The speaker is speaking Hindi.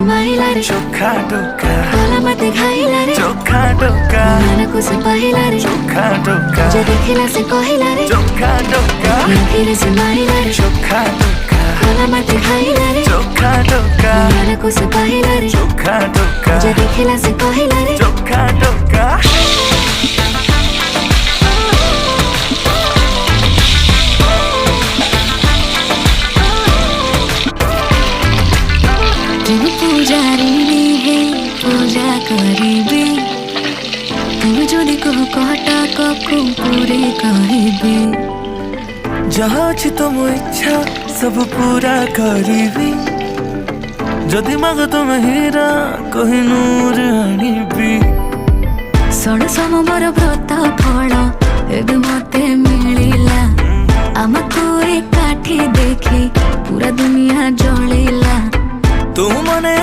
माइला रे चोखा टोका होला मते खाइला रे चोखा टोका मन को से पहिला रे चोखा टोका जे देखिला से कहिला रे चोखा टोका फिर से माइला रे चोखा टोका होला मते खाइला रे चोखा टोका मन को से पहिला रे चोखा टोका जे देखिला से कहिला रे चोखा टोका पूजारी है पूजा करिबे तू जदि कह कहटा कखु पूरे कहबे जहाँ अछि तुम इच्छा सब पूरा करिबी जदि माग तुम हीरा कोहिनूर आनिबी षोड़ सोमवार व्रत फल एबे मते मिलिला आमको एकाठी देखी पूरा दुनिया जलिला तू मने